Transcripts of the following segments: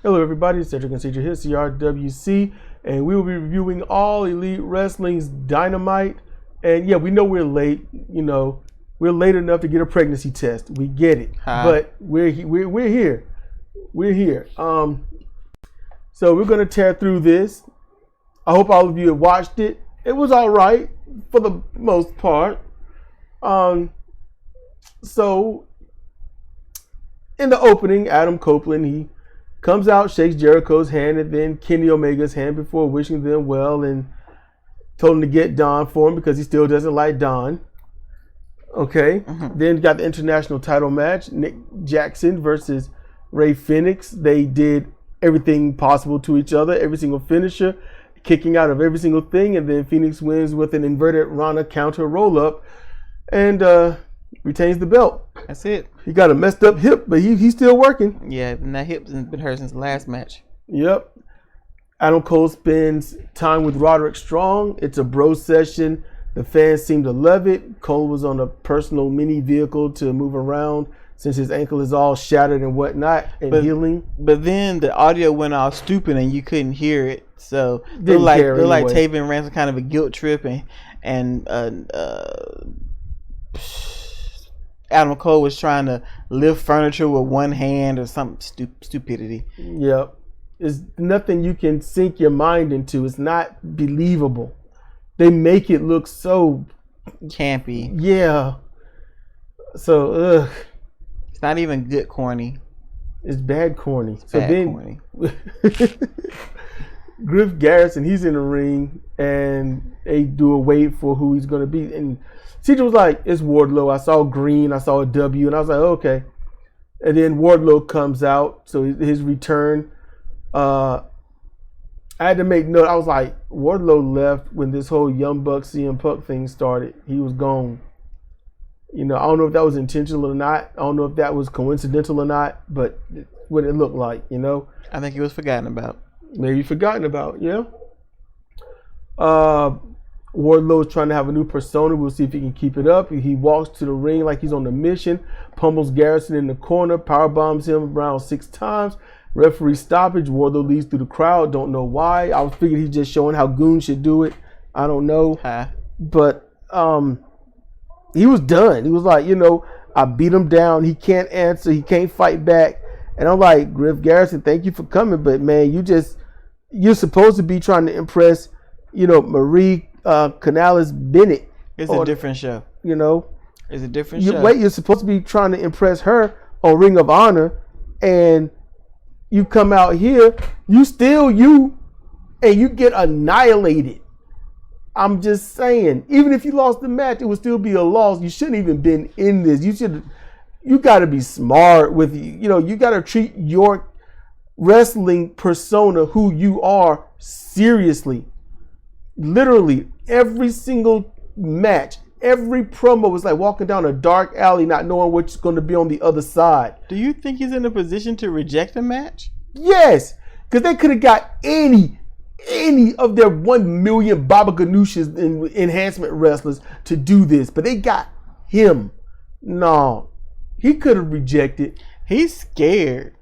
Hello everybody, it's Cedric and Cedric here, CRWC, and we will be reviewing All Elite Wrestling's Dynamite. And yeah, we know we're late, we're late enough to get a pregnancy test. We get it, but we're here. So we're gonna tear through this. I hope all of you have watched it. It was all right for the most part. So in the opening, Adam Copeland, he comes out, shakes Jericho's hand and then Kenny Omega's hand before wishing them well and told him to get Don for him because he still doesn't like Don. Okay. Mm-hmm. Then got the international title match, Nick Jackson versus Ray Phoenix. They did everything possible to each other, every single finisher, kicking out of every single thing, and then Phoenix wins with an inverted Rana counter roll-up and retains the belt. That's it. He got a messed up hip, but he's still working. Yeah, and that hip's been hurt since the last match. Yep. Adam Cole spends time with Roderick Strong. It's a bro session. The fans seem to love it. Cole was on a personal mini vehicle to move around since his ankle is all shattered and whatnot and healing. But then the audio went all stupid and you couldn't hear it. So they're Didn't like care they're like anyway. Taven ran some kind of a guilt trip and Adam Cole was trying to lift furniture with one hand or some stupidity. Yep. It's nothing you can sink your mind into. It's not believable. They make it look so campy. Yeah. So, it's not even good corny. It's bad corny. It's bad corny. Griff Garrison, he's in the ring, and they do a wait for who he's going to be. And CJ was like, it's Wardlow. I saw green. I saw a W. And I was like, okay. And then Wardlow comes out. So his return. I had to make note. I was like, Wardlow left when this whole Young Bucks CM Punk thing started. He was gone. I don't know if that was intentional or not. I don't know if that was coincidental or not. But what it looked like, I think he was forgotten about. Maybe forgotten about, yeah. Wardlow's trying to have a new persona. We'll see if he can keep it up. He walks to the ring like he's on a mission, pummels Garrison in the corner, power bombs him around 6 times. Referee stoppage. Wardlow leads through the crowd. Don't know why. I was figuring he's just showing how goons should do it. I don't know. But he was done. He was like, I beat him down. He can't answer. He can't fight back. And I'm like, Griff Garrison, thank you for coming. But man, you're supposed to be trying to impress, Marie Canales Bennett. It's a different show. It's a different show. Wait, you're supposed to be trying to impress her on Ring of Honor, and you come out here, you still you, and you get annihilated. I'm just saying, even if you lost the match, it would still be a loss. You shouldn't even been in this. You got to be smart with, you got to treat your wrestling persona, who you are, seriously. Literally, every single match, every promo was like walking down a dark alley, not knowing what's going to be on the other side. Do you think he's in a position to reject a match? Yes, because they could have got any of their 1 million Baba Ganoush's enhancement wrestlers to do this, but they got him. No, he could have rejected. He's scared.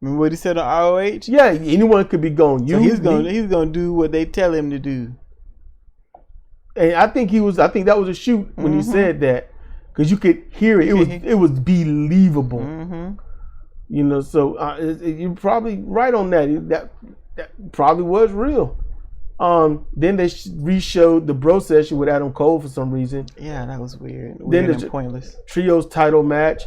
Remember what he said on ROH? Yeah, anyone could be gone. He's gonna do what they tell him to do. And I think that was a shoot when he said that, because you could hear it. It was believable. Mm-hmm. So you're probably right on that. That probably was real. Then they re-showed the bro session with Adam Cole for some reason. Yeah, that was weird. Then and pointless. Trios title match: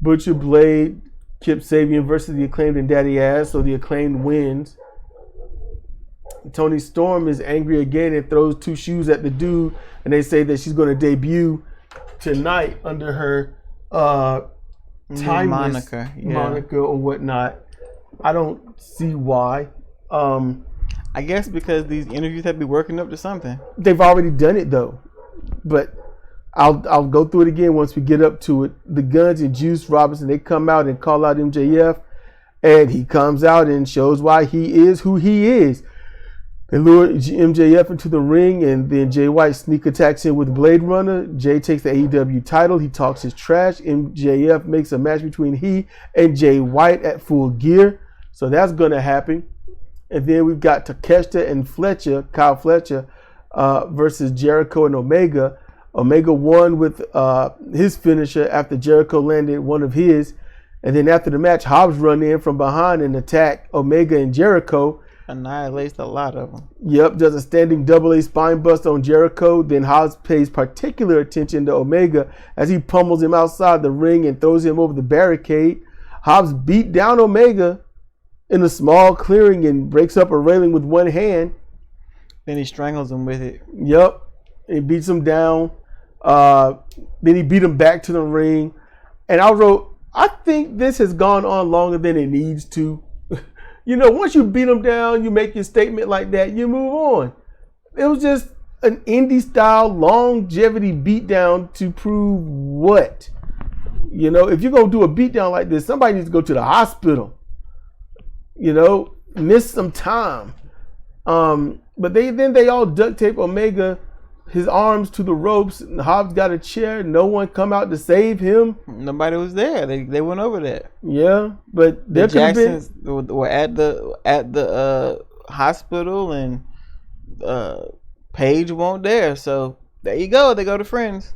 Butcher Blade, Kip Sabian versus the Acclaimed and Daddy Ass. So the Acclaimed wins. Toni Storm is angry again and throws 2 shoes at the dude, and they say that she's going to debut tonight under her timeless moniker or whatnot. I don't see why. I guess because these interviews have been working up to something. They've already done it though, but I'll go through it again once we get up to it. The Guns and Juice Robinson, they come out and call out MJF, and he comes out and shows why he is who he is. They lure MJF into the ring, and then Jay White sneak attacks him with Blade Runner. Jay takes the AEW title. He talks his trash. MJF makes a match between he and Jay White at Full Gear. So that's going to happen. And then we've got Takeshita and Kyle Fletcher versus Jericho and Omega. Omega won with his finisher after Jericho landed one of his. And then after the match, Hobbs run in from behind and attack Omega and Jericho. Annihilates a lot of them. Yep, does a standing double-A spine bust on Jericho. Then Hobbs pays particular attention to Omega as he pummels him outside the ring and throws him over the barricade. Hobbs beat down Omega in a small clearing and breaks up a railing with one hand. Then he strangles him with it. Yep, he beats him down. Then he beat him back to the ring. And I wrote, I think this has gone on longer than it needs to. You know, once you beat them down, you make your statement like that, you move on. It was just an indie-style longevity beatdown to prove what? You know, if you're going to do a beatdown like this, somebody needs to go to the hospital. You know, miss some time. But they all duct tape Omega, his arms to the ropes. Hobbs got a chair. No one come out to save him. Nobody was there. They went over there. Yeah, but the Jacksons were at the hospital, and Paige weren't there. So there you go. They go to friends.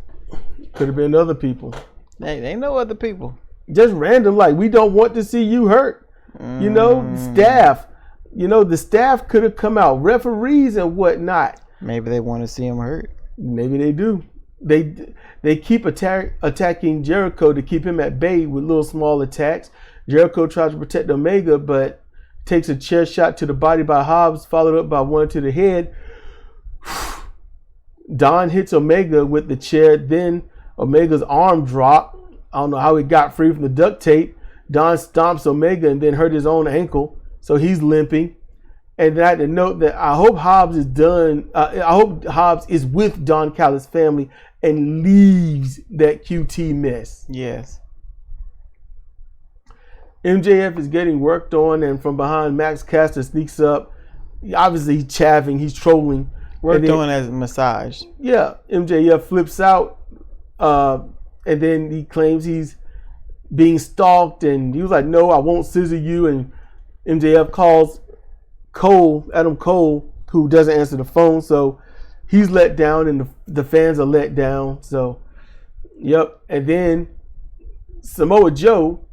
Could have been other people. They know other people. Just random, like, we don't want to see you hurt. You know, staff. You know, the staff could have come out, referees and whatnot. Maybe they want to see him hurt. Maybe they do. They keep attacking Jericho to keep him at bay with little small attacks. Jericho tries to protect Omega, but takes a chair shot to the body by Hobbs, followed up by one to the head. Don hits Omega with the chair. Then Omega's arm dropped. I don't know how he got free from the duct tape. Don stomps Omega and then hurt his own ankle, so he's limping. And then I had to note that I hope Hobbs is done. I hope Hobbs is with Don Callis' family and leaves that QT mess. Yes. MJF is getting worked on, and from behind, Max Caster sneaks up. Obviously, he's chaffing, he's trolling. Worked on as a massage. Yeah, MJF flips out, and then he claims he's being stalked, and he was like, "No, I won't scissor you." And MJF calls Adam Cole, who doesn't answer the phone, so he's let down, and the fans are let down. So, yep. And then Samoa Joe,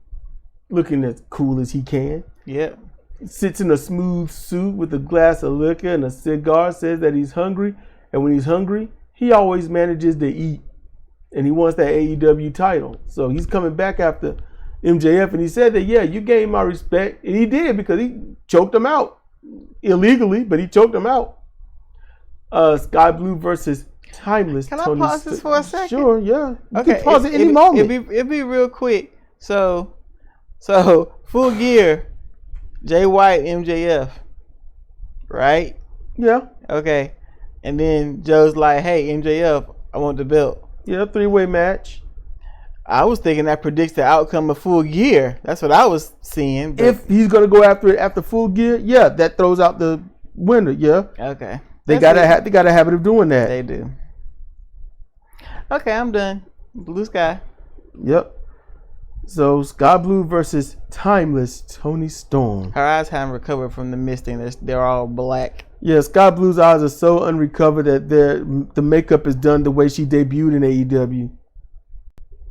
looking as cool as he can, yep, sits in a smooth suit with a glass of liquor and a cigar, says that he's hungry, and when he's hungry, he always manages to eat, and he wants that AEW title. So he's coming back after MJF, and he said that, yeah, you gained my respect, and he did, because he choked him out illegally, but he choked him out. Sky Blue versus Timeless. Can I pause this for a second? Sure, yeah. You okay, can pause it any moment. It'd be real quick. So Full Gear, Jay White, MJF, right? Yeah. Okay. And then Joe's like, "Hey, MJF, I want the belt." Yeah, 3-way match. I was thinking that predicts the outcome of Full Gear. That's what I was seeing. If he's gonna go after it after Full Gear, yeah, that throws out the winner. Yeah. Okay. They got a habit of doing that. They do. Okay, I'm done. Blue Sky. Yep. So Sky Blue versus Timeless, Toni Storm. Her eyes haven't recovered from the misting. They're all black. Yeah, Sky Blue's eyes are so unrecovered that the makeup is done the way she debuted in AEW.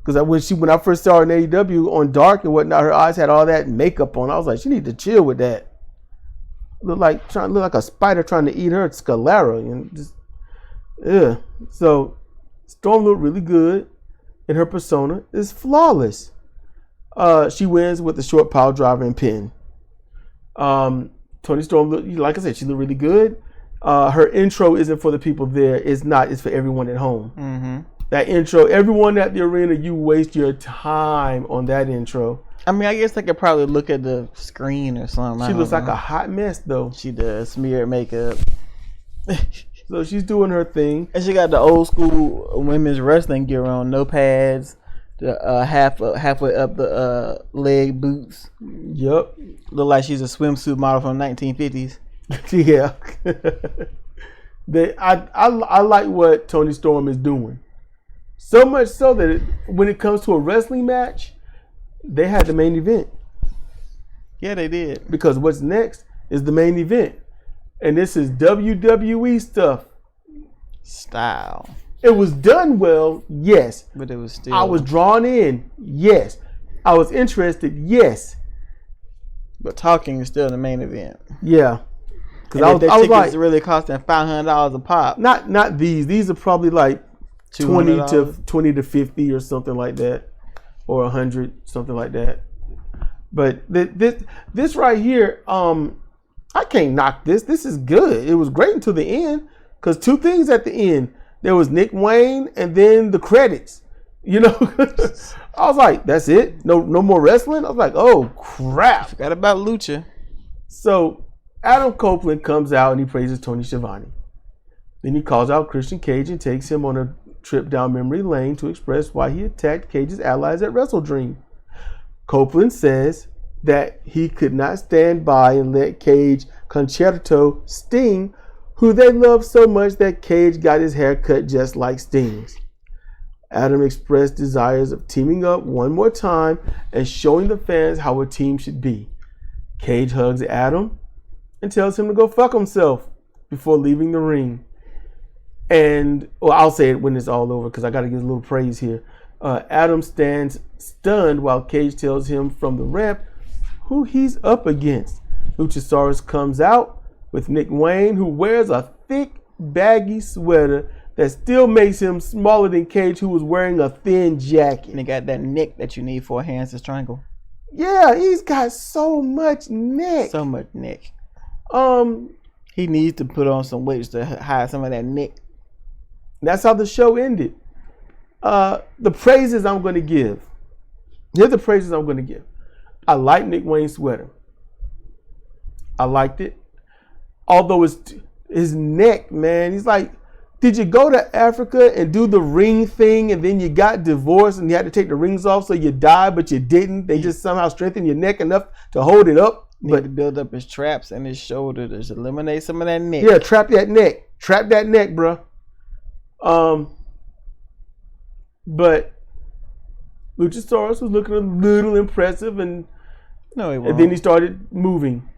Because when I first saw her in AEW on Dark and whatnot, her eyes had all that makeup on. I was like, she need to chill with that. Look like a spider trying to eat her sclera. Yeah. So Storm looked really good, and her persona is flawless. She wins with the short pile driver and pin. Toni Storm, like I said, she looked really good. Her intro isn't for the people there. It's not. It's for everyone at home. Mm-hmm. That intro, everyone at the arena, you waste your time on that intro. I mean, I guess they could probably look at the screen or something. She looks like a hot mess, though. She does. Smeared makeup. So she's doing her thing. And she got the old school women's wrestling gear on. No pads. The halfway up the leg boots. Yep. Look like she's a swimsuit model from the 1950s. Yeah. I like what Toni Storm is doing. So much so that when it comes to a wrestling match, they had the main event. Yeah, they did. Because what's next is the main event. And this is WWE stuff. Style. It was done well, yes. But it was still. I was drawn in, yes. I was interested, yes. But talking is still the main event. Yeah. Because I was like, really costing $500 a pop. Not these. These are probably like 20 to 50 or something like that, or 100, something like that. But this right here, I can't knock this. This is good. It was great until the end. Because two things at the end. There was Nick Wayne and then the credits. You know, I was like, that's it? No more wrestling? I was like, oh, crap. Forgot about Lucha. So Adam Copeland comes out and he praises Tony Schiavone. Then he calls out Christian Cage and takes him on a trip down memory lane to express why he attacked Cage's allies at WrestleDream. Copeland says that he could not stand by and let Cage concerto Sting, who they love so much that Cage got his hair cut just like Sting's. Adam expressed desires of teaming up one more time and showing the fans how a team should be. Cage hugs Adam and tells him to go fuck himself before leaving the ring. And, well, I'll say it when it's all over because I got to give a little praise here. Adam stands stunned while Cage tells him from the ramp who he's up against. Luchasaurus comes out with Nick Wayne, who wears a thick, baggy sweater that still makes him smaller than Cage, who was wearing a thin jacket. And he got that neck that you need for hands to strangle. Yeah, he's got so much neck. So much neck. He needs to put on some weights to hide some of that neck. That's how the show ended. The praises I'm going to give. Here's the praises I'm going to give. I like Nick Wayne's sweater. I liked it. Although his neck, man, he's like, did you go to Africa and do the ring thing and then you got divorced and you had to take the rings off so you died, but you didn't? They just somehow strengthened your neck enough to hold it up. Need to build up his traps and his shoulder to eliminate some of that neck. Yeah, trap that neck. Trap that neck, bro. But Luchasaurus was looking a little impressive, and no, he won't. And then he started moving.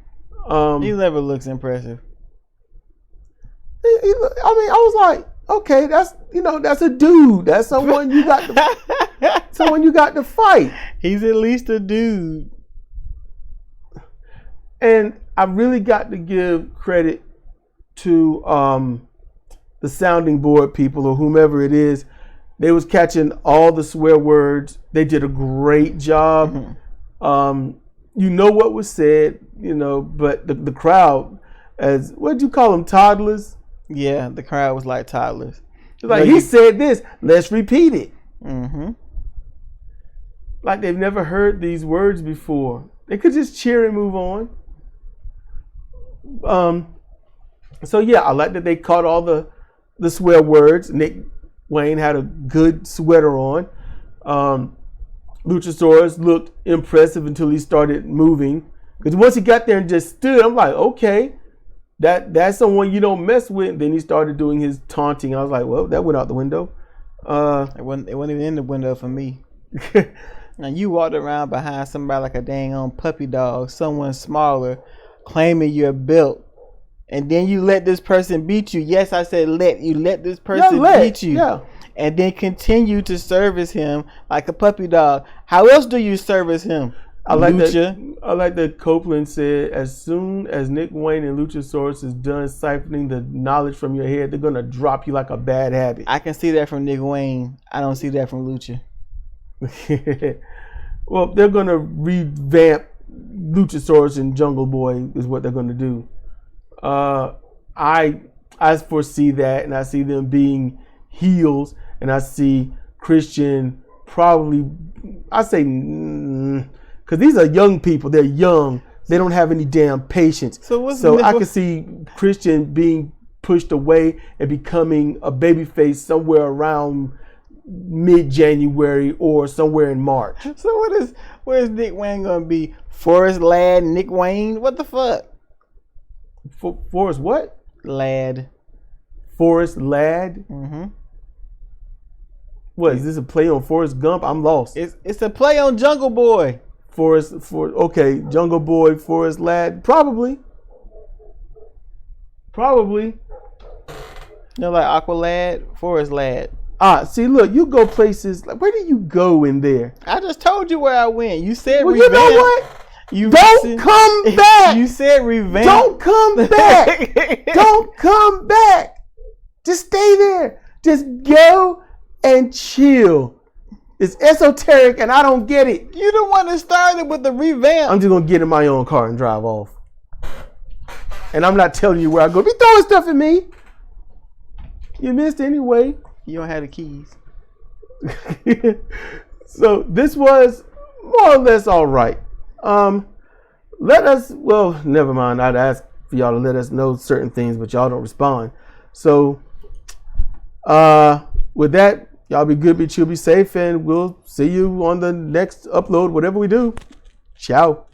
He never looks impressive. I was like, okay, that's a dude. That's someone you got to fight. He's at least a dude. And I really got to give credit to the sounding board people or whomever it is. They was catching all the swear words. They did a great job. Mm-hmm. You know what was said, but the crowd, as what'd you call them, toddlers? Yeah, the crowd was like toddlers. Like, he said this, let's repeat it. Mm-hmm. Like they've never heard these words before. They could just cheer and move on. So yeah, I like that they caught all the swear words. Nick Wayne had a good sweater on. Luchasaurus looked impressive until he started moving. Because once he got there and just stood, I'm like, okay, that's someone you don't mess with. Then he started doing his taunting. I was like, well, that went out the window. It wasn't even in the window for me. Now you walked around behind somebody like a dang on puppy dog, someone smaller, claiming your belt, and then you let this person beat you. Yes, I said let this person beat you. Yeah. And then continue to service him like a puppy dog. How else do you service him? I like that Copeland said, as soon as Nick Wayne and Luchasaurus is done siphoning the knowledge from your head, they're gonna drop you like a bad habit. I can see that from Nick Wayne. I don't see that from Lucha. Well, they're gonna revamp Luchasaurus and Jungle Boy is what they're gonna do. I foresee that, and I see them being heels, and I see Christian probably, I say, because these are young people. They're young. They don't have any damn patience. So I can see Christian being pushed away and becoming a babyface somewhere around mid-January or somewhere in March. So what is Nick Wayne gonna be? Forrest Lad Nick Wayne? What the fuck? Forrest what? Lad. Forrest Lad? Mm-hmm. What, is this a play on Forrest Gump? I'm lost. It's a play on Jungle Boy. Jungle Boy, Forest Lad, probably. Like Aqua Lad, Forest Lad. See, look, you go places. Like, where do you go in there? I just told you where I went. You said well, revamp. You know what? Don't come back. You said revamp. Don't come back. Don't come back. Just stay there. Just go and chill. It's esoteric and I don't get it. You the one that started with the revamp. I'm just going to get in my own car and drive off. And I'm not telling you where I go. Be throwing stuff at me. You missed anyway. You don't have the keys. So this was more or less all right. Never mind. I'd ask for y'all to let us know certain things, but y'all don't respond. So with that, y'all be good, be chill, be safe, and we'll see you on the next upload, whatever we do. Ciao.